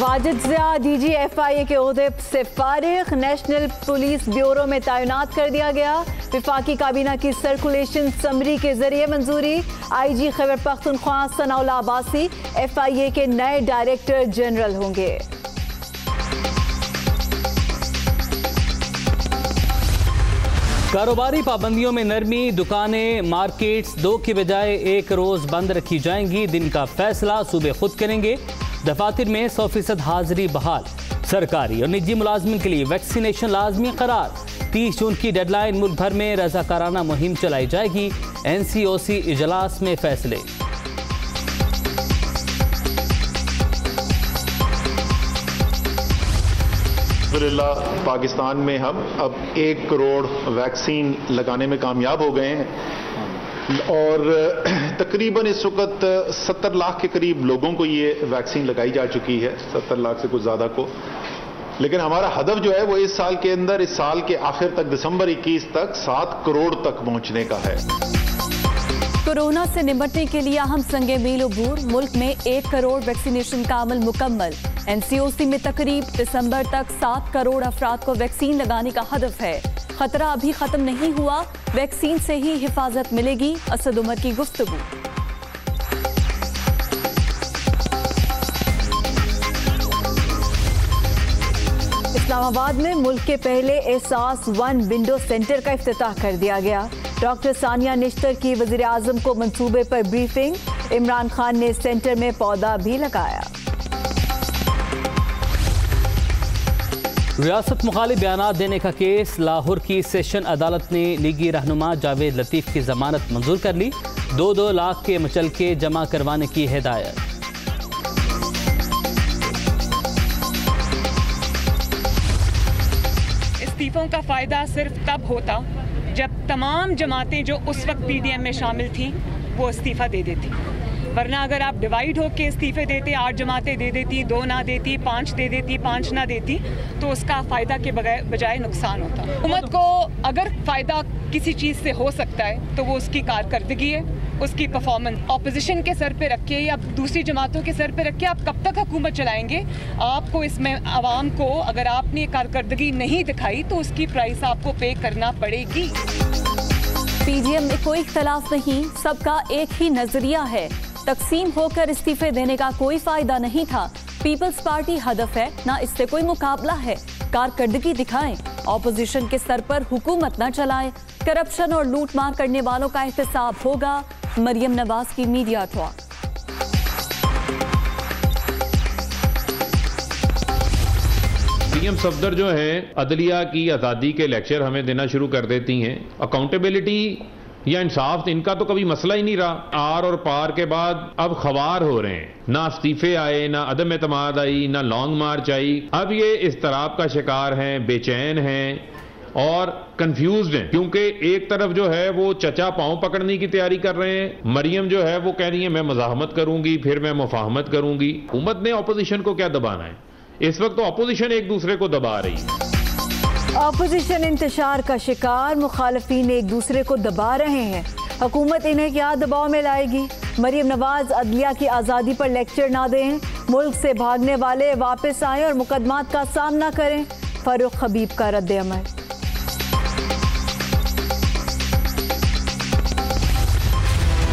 Wajid Zia DG FIA के ओहदे से फारिग, नेशनल पुलिस ब्यूरो में तैनात कर दिया गया। विफाकी काबीना की सर्कुलेशन समरी के जरिए मंजूरी। IG खैबर पख्तूनख्वा सनाउल्लाह अब्बासी FIA के नए डायरेक्टर जनरल होंगे। कारोबारी पाबंदियों में नरमी, दुकानें मार्केट्स 2 की बजाय 1 रोज बंद रखी जाएंगी। दिन का फैसला सूबे खुद करेंगे। दफातर में 100% हाजिरी बहाल। सरकारी और निजी मुलाजमिन के लिए वैक्सीनेशन लाजमी करार। 30 जून की डेडलाइन। मुल्क भर में रजाकाराना मुहिम चलाई जाएगी। NCOC इजलास में फैसले। पाकिस्तान में हम अब 1 करोड़ वैक्सीन लगाने में कामयाब हो गए हैं और तकरीबन इस वक्त 70 लाख के करीब लोगों को ये वैक्सीन लगाई जा चुकी है, 70 लाख से कुछ ज़्यादा को। लेकिन हमारा हदफ जो है वो इस साल के अंदर, इस साल के आखिर तक, दिसंबर 21 तक 7 करोड़ तक पहुंचने का है। कोरोना से निपटने के लिए अहम संगे मील अबूर। मुल्क में 1 करोड़ वैक्सीनेशन का अमल मुकम्मल। NCOC में तकरीब दिसंबर तक 7 करोड़ अफराद को वैक्सीन लगाने का हदफ है। खतरा अभी खत्म नहीं हुआ, वैक्सीन से ही हिफाजत मिलेगी। असद उमर की गुफ्तगू। इस्लामाबाद में मुल्क के पहले एहसास 1 विंडो सेंटर का इफ्तिताह कर दिया गया। डॉक्टर सानिया निश्तर की वज़ीर आज़म को मंसूबे पर ब्रीफिंग। इमरान खान ने सेंटर में पौधा भी लगाया। रियासत मुखालिफ बयानात देने का केस। लाहौर की सेशन अदालत ने लीगी रहनुमा जावेद लतीफ़ की जमानत मंजूर कर ली। 2-2 लाख के मुचलके जमा करवाने की हिदायत। इस्तीफों का फ़ायदा सिर्फ तब होता जब तमाम जमातें जो उस वक्त PDM में शामिल थीं वो इस्तीफ़ा दे देती, वरना अगर आप डिवाइड होकर इस्तीफे देते, 8 जमातें दे देती, 2 ना देती, 5 दे देती, 5 ना देती, तो उसका फ़ायदा के बजाय नुकसान होता। हुकूमत को अगर फ़ायदा किसी चीज़ से हो सकता है तो वो उसकी कारकर्दगी है, उसकी परफॉर्मेंस। ऑपोजिशन के सर पे रख के या दूसरी जमातों के सर पे रख के आप कब तक हुकूमत चलाएंगे? आपको इसमें आवाम को अगर आपने कारकर्दगी नहीं दिखाई तो उसकी प्राइस आपको पे करना पड़ेगी। PDM में कोई इख्तलाफ नहीं, सबका एक ही नजरिया है। तकसीम होकर इस्तीफे देने का कोई फायदा नहीं था। पीपल्स पार्टी हदफ है, ना इससे कोई मुकाबला है। कारकर्दगी दिखाएं, ऑपोजिशन के सर पर हुकूमत न चलाएं। करप्शन और लूट मार करने वालों का एहतसाब होगा। मरियम नवाज की मीडिया टॉक। PM सफदर जो है अदलिया की आज़ादी के लेक्चर हमें देना शुरू कर देती हैं। अकाउंटेबिलिटी या इंसाफ इनका तो कभी मसला ही नहीं रहा। आर और पार के बाद अब खवार हो रहे हैं, ना इस्तीफे आए, ना अदम एतमाद आई, ना लॉन्ग मार्च आई। अब ये इस्तराब का शिकार हैं, बेचैन हैं और कंफ्यूज्ड हैं, क्योंकि एक तरफ जो है वो चचा पांव पकड़ने की तैयारी कर रहे हैं। मरियम जो है वो कह रही है मैं मज़ाहमत करूंगी, फिर मैं मुफाहमत करूंगी। हुकूमत ने अपोजिशन को क्या दबाना है? इस वक्त तो अपोजिशन एक दूसरे को दबा रही है। अपोजिशन इंतशार का शिकार, मुखालफीन एक दूसरे को दबा रहे हैं। हुकूमत इन्हें क्या दबाव में लाएगी? मरियम नवाज अदलिया की आज़ादी पर लेक्चर ना दें, मुल्क से भागने वाले वापस आएं और मुकदमात का सामना करें। फारूक हबीब का रद्द अमल।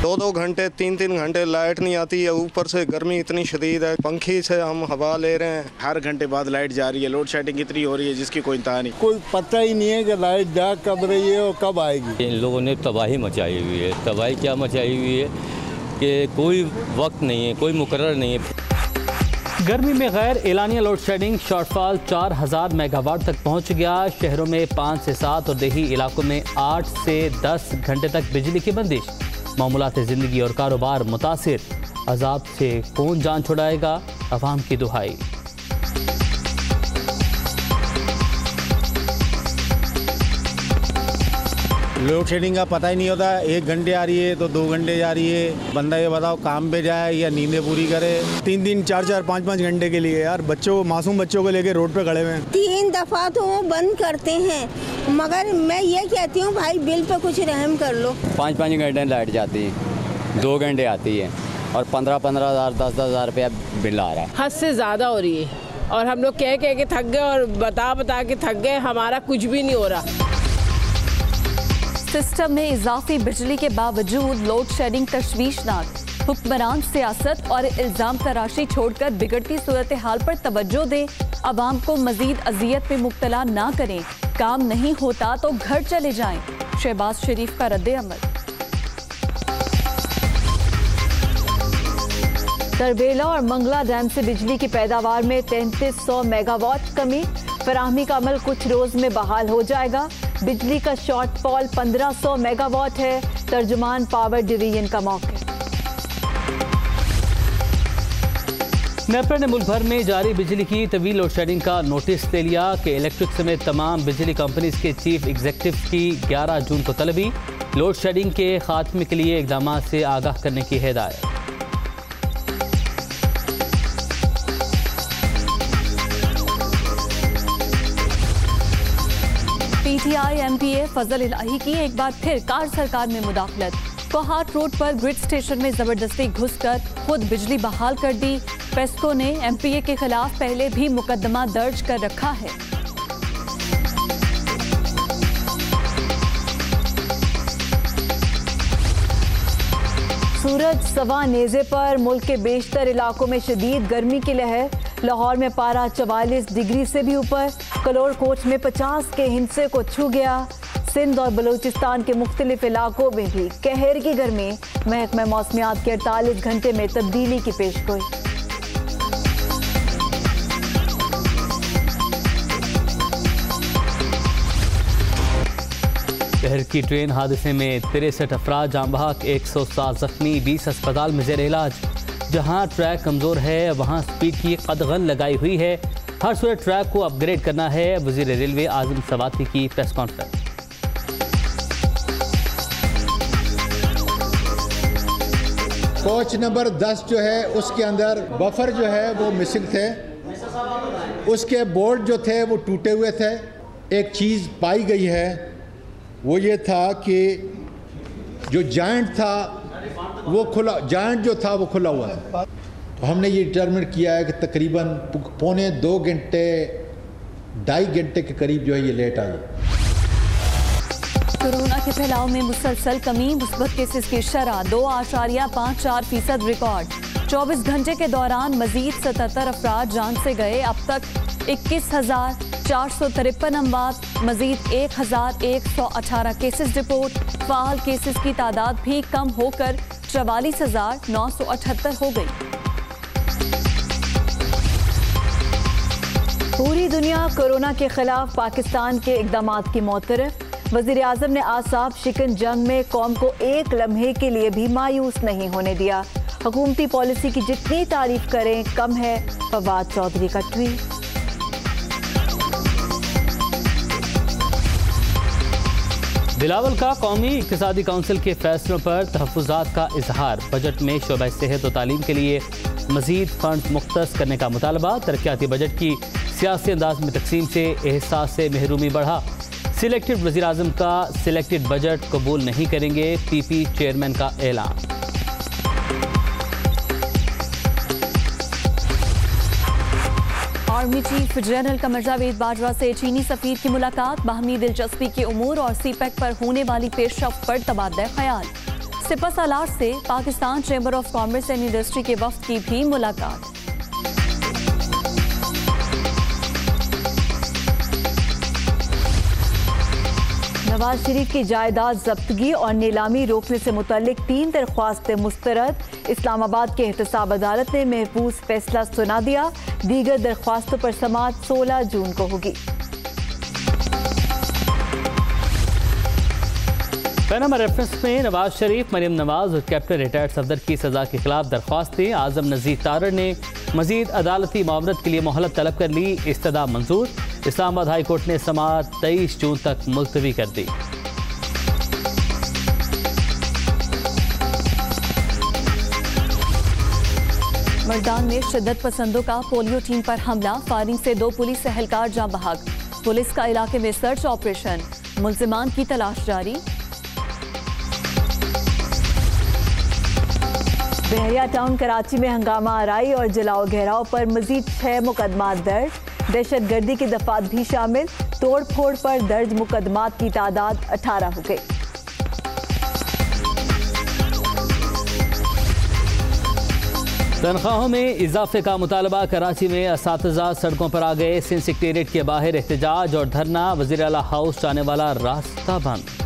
2-2 घंटे 3-3 घंटे लाइट नहीं आती है, ऊपर से गर्मी इतनी शदीद है, पंखी से हम हवा ले रहे हैं। हर घंटे बाद लाइट जा रही है, लोड शेडिंग इतनी हो रही है जिसकी कोई इंतहा नहीं। कोई पता ही नहीं है कि लाइट जा कब रही है और कब आएगी। इन लोगों ने तबाही मचाई हुई है। तबाही क्या मचाई हुई है कि कोई वक्त नहीं है, कोई मुकर्रर नहीं है। गर्मी में गैर एलानिया लोड शेडिंग, शॉर्टफॉल 4000 मेगावाट तक पहुंच गया। शहरों में 5 से 7 और देही इलाकों में 8 से 10 घंटे तक बिजली की बंदिश। मामूलात ज़िंदगी और कारोबार मुतासिर। अजाब से कौन जान छुड़ाएगा? अवाम की दुहाई। लोड शेडिंग का पता ही नहीं होता, 1 घंटे आ रही है तो 2 घंटे जा रही है। बंदा ये बताओ काम पे जाए या नींदें पूरी करे। 3-3, 4-4, 5-5 घंटे के लिए यार बच्चों, मासूम बच्चों को लेके रोड पे खड़े हुए हैं। 3 दफा तो वो बंद करते हैं, मगर मैं ये कहती हूँ भाई बिल पे कुछ रहम कर लो। 5-5 घंटे लाइट जाती है, 2 घंटे आती है। और 15-15 हज़ार 10-10 हज़ार रुपया बिल आ रहा है। हद से ज़्यादा हो रही है और हम लोग कह के थक गए और बता के थक गए, हमारा कुछ भी नहीं हो रहा। सिस्टम में इजाफी बिजली के बावजूद लोड शेडिंग तशवीशनाक। हुक्मरान सियासत और इल्जाम तराशी छोड़कर बिगड़ती सूरत हाल पर तवज्जो दें, अवाम को मजीद अजियत में मुब्तला ना करें, काम नहीं होता तो घर चले जाएं। शहबाज शरीफ का रद्द अमल। तरबेला और मंगला डैम से बिजली की पैदावार में 3300 मेगावाट कमी, फराहमी का अमल कुछ रोज में बहाल हो जाएगा। बिजली का शॉर्टफॉल 1500 मेगावाट है, तर्जुमान पावर डिवीजन का मौके। नेपरा ने मुल्क भर में जारी बिजली की तवील लोड शेडिंग का नोटिस दे लिया कि इलेक्ट्रिक समेत तमाम बिजली कंपनीज के चीफ एग्जीक्यूटिव की 11 जून को तलबी, लोड शेडिंग के खात्मे के लिए इकदाम से आगाह करने की हिदायत। PTI MPA फजल इलाही की एक बार फिर कार सरकार में मुदाखलत। कोहाट रोड पर ग्रिड स्टेशन में जबरदस्ती घुसकर खुद बिजली बहाल कर दी। पेस्को ने MPA के खिलाफ पहले भी मुकदमा दर्ज कर रखा है। सूरज सवा नेज़े पर मुल्क के बेशतर इलाकों में शदीद गर्मी की लहर। लाहौर में पारा 44 डिग्री से भी ऊपर, कलोर कोच में 50 के हिंसे को छू गया। सिंध और बलूचिस्तान के मुख्तलिफ इलाकों में भी कहर की गर्मी। महकमा मौसमियात के 48 घंटे में तब्दीली की पेशगोई। शहर की ट्रेन हादसे में 63 अफराद जाँ बहक, 107 जख्मी, 20 अस्पताल में जेर इलाज। जहां ट्रैक कमज़ोर है वहां स्पीड की कदगन लगाई हुई है। हर सूरत ट्रैक को अपग्रेड करना है। वज़ीर रेलवे आज़म सवाती की प्रेस कॉन्फ्रेंस। कोच नंबर 10 जो है उसके अंदर बफर जो है वो मिसिंग थे, उसके बोर्ड जो थे वो टूटे हुए थे। एक चीज़ पाई गई है वो ये था कि जो जॉइंट था वो खुला, जॉइंट जो था वो खुला हुआ था। तो हमने ये डिटरमिन किया है कि तकरीबन 1.25 घंटे 2.5 घंटे के करीब जो है ये लेट आई। कोरोना के फैलाव में मुसलसल कमी, मुस्बत केसेस की शरह 2.54% रिकॉर्ड। 24 घंटे के दौरान मजीद 77 अफराद जान से गए। अब तक 21,453 अमवात, मजीद 1,118 केसेस रिपोर्ट। फाल केसेस की तादाद भी कम होकर 44,978 हो गई। पूरी दुनिया कोरोना के खिलाफ पाकिस्तान के इकदामात की मोतरफ। वज़ीर आज़म ने आसाब शिकन जंग में कौम को एक लम्हे के लिए भी मायूस नहीं होने दिया। हुकूमती पॉलिसी की जितनी तारीफ करें कम है। फवाद चौधरी का ट्वीट। बिलावल का कौमी इक़्तिसादी काउंसिल के फैसलों पर तहफ़्फ़ुज़ात का इजहार। बजट में शोबा सेहत और तालीम के लिए मज़ीद फंड मुख्तस करने का मुतालबा। तरक्याती बजट की सियासी अंदाज में तकसीम से एहसास से महरूमी बढ़ा। सिलेक्टेड वज़ीर आज़म का सिलेक्टेड बजट कबूल नहीं करेंगे। PP चेयरमैन का ऐलान। Army chief general Qamar Javed Bajwa से चीनी सफीर की मुलाकात। बाहमी दिलचस्पी के उमूर और CPEC पर होने वाली पेशरफ्त पर तबादला ख्याल। सिपा सालार से Pakistan chamber of commerce and industry के वफ्द की भी मुलाकात। नवाज शरीफ की जायदाद जब्तगी और नीलामी रोकने से मुतल्लिक 3 दरख्वास्तें मुस्तरद। इस्लामाबाद के एहतसाब अदालत ने महफूज फैसला सुना दिया। दीगर दरख्वास्तों पर समाअत 16 जून को होगी। पैनामा रेफरेंस में नवाज शरीफ, मरियम नवाज और कैप्टन रिटायर्ड सफदर की सजा के खिलाफ दरख्वास्तें। आजम नजीर तारड़ ने मजीद अदालती मामलत के लिए मोहलत तलब कर ली। इस्तदा मंजूर। इस्लामाबाद हाई कोर्ट ने समाअत 23 जून तक मुलतवी कर दी। मर्दान में शिद्दत पसंदों का पोलियो टीम पर हमला। फायरिंग से 2 पुलिस एहलकार जाँ बहक। पुलिस का इलाके में सर्च ऑपरेशन। मुल्जिमान की तलाश जारी। बहरिया टाउन कराची में हंगामा आराई और जलाओ घेराव पर मजीद 6 मुकदमात दर्ज। दहशतगर्दी की दफात भी शामिल। तोड़ फोड़ पर दर्ज मुकदमात की तादाद 18 हो गई। तनख्वाहों में इजाफे का मुतालबा। कराची में असातिज़ा सड़कों पर आ गए। सिंध सेक्रेटेरिएट के बाहर एहतजाज और धरना। वज़ीर आला हाउस जाने वाला रास्ता बंद।